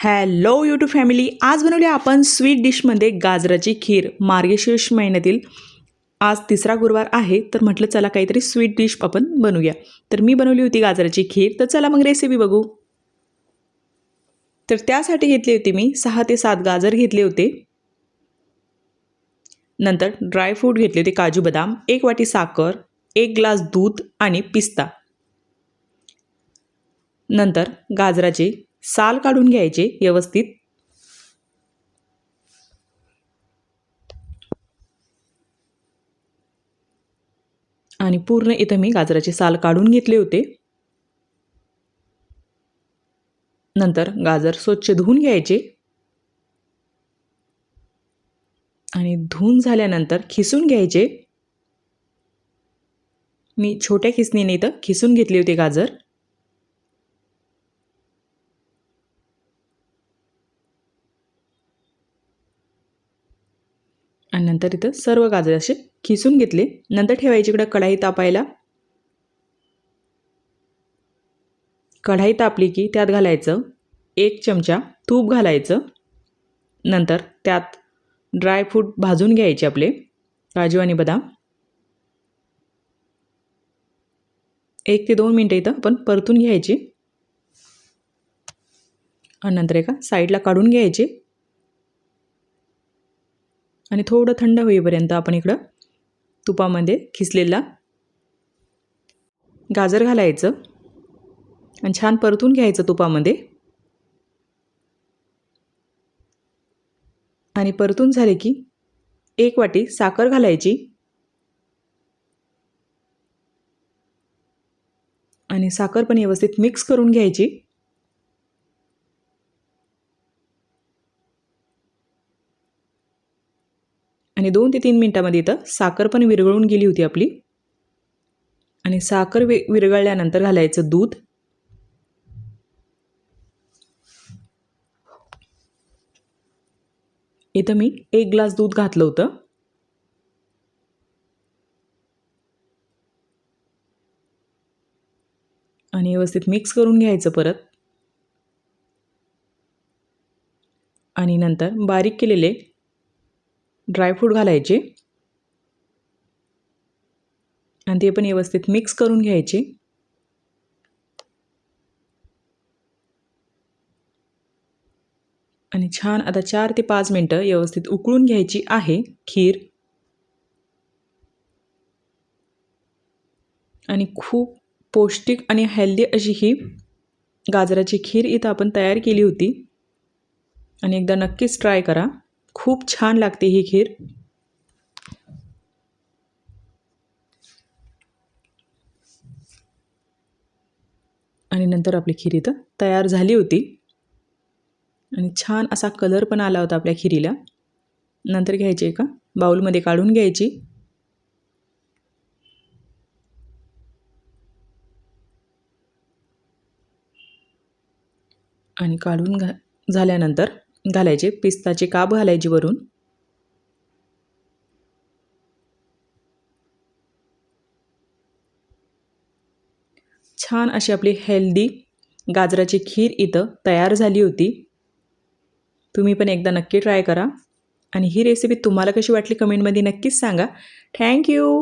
Hello YouTube family, आज बनवली आपण स्वीट डिशमध्ये गाजराची खीर. मार्गशीर्ष महिन्यातील आज तिसरा गुरुवार आहे, तर म्हटलं चला काहीतरी स्वीट डिश आपण बनवूया. तर मी बनवली होती गाजराची खीर. तर चला मग रेसिपी बघू. तर त्यासाठी घेतली होती मी 6 ते 7 गाजर घेतले होते. नंतर ड्रायफ्रूट घेतले होते, काजू बदाम, 1 वाटी साखर, 1 ग्लास दूध आणि पिस्ता. नंतर गाजराचे साल काढून घ्यायचे व्यवस्थित. आणि पूर्ण इथं मी गाजराचे साल काढून घेतले होते. नंतर गाजर स्वच्छ धुवून घ्यायचे आणि धुवून झाल्यानंतर खिसून घ्यायचे. मी छोट्या खिसणीने इथं खिसून घेतले होते गाजर. आणि नंतर इथं सर्व गाजर असे खिसून घेतले. नंतर ठेवायची इकडं कढाई तापायला. कढाई तापली की त्यात घालायचं 1 चमचा तूप घालायचं. नंतर त्यात ड्रायफ्रूट भाजून घ्यायचे आपले काजू आणि बदाम. 1 ते 2 मिनटं इथं आपण परतून घ्यायची आणि नंतर एका साईडला काढून घ्यायचे. आणि थोडं थंड होईपर्यंत आपण इकडं तुपामध्ये खिसलेला गाजर घालायचं आणि छान परतून घ्यायचं तुपामध्ये. आणि परतून झाले की 1 वाटी साखर घालायची आणि साखर पण व्यवस्थित मिक्स करून घ्यायची. आणि 2 ते 3 मिनटामध्ये इथं साखर पण विरघळून गेली होती आपली. आणि साखर विरघळल्यानंतर घालायचं दूध. इथं मी 1 ग्लास दूध घातलं होतं. आणि व्यवस्थित मिक्स करून घ्यायचं परत. आणि नंतर बारीक केलेले ड्रायफ्रूट घालायचे आणि ते पण व्यवस्थित मिक्स करून घ्यायचे. आणि छान आता 4 ते 5 मिनटं व्यवस्थित उकळून घ्यायची आहे खीर. आणि खूप पौष्टिक आणि हेल्दी अशी ही गाजराची खीर इथं आपण तयार केली होती. आणि एकदा नक्कीच ट्राय करा, खूप छान लागते ही खीर. आणि नंतर आपली खीर इथं तयार झाली होती आणि छान असा कलर पण आला होता आपल्या खिरीला. नंतर घ्यायची एका बाउलमध्ये काढून घ्यायची. आणि काढून झाल्यानंतर घालायचे पिस्ताचे काप घालायचे वरून. छान अशी आपली हेल्दी गाजराची खीर इथं तयार झाली होती. तुम्ही पण एकदा नक्की ट्राय करा. आणि ही रेसिपी तुम्हाला कशी वाटली कमेंटमध्ये नक्कीच सांगा. थँक्यू.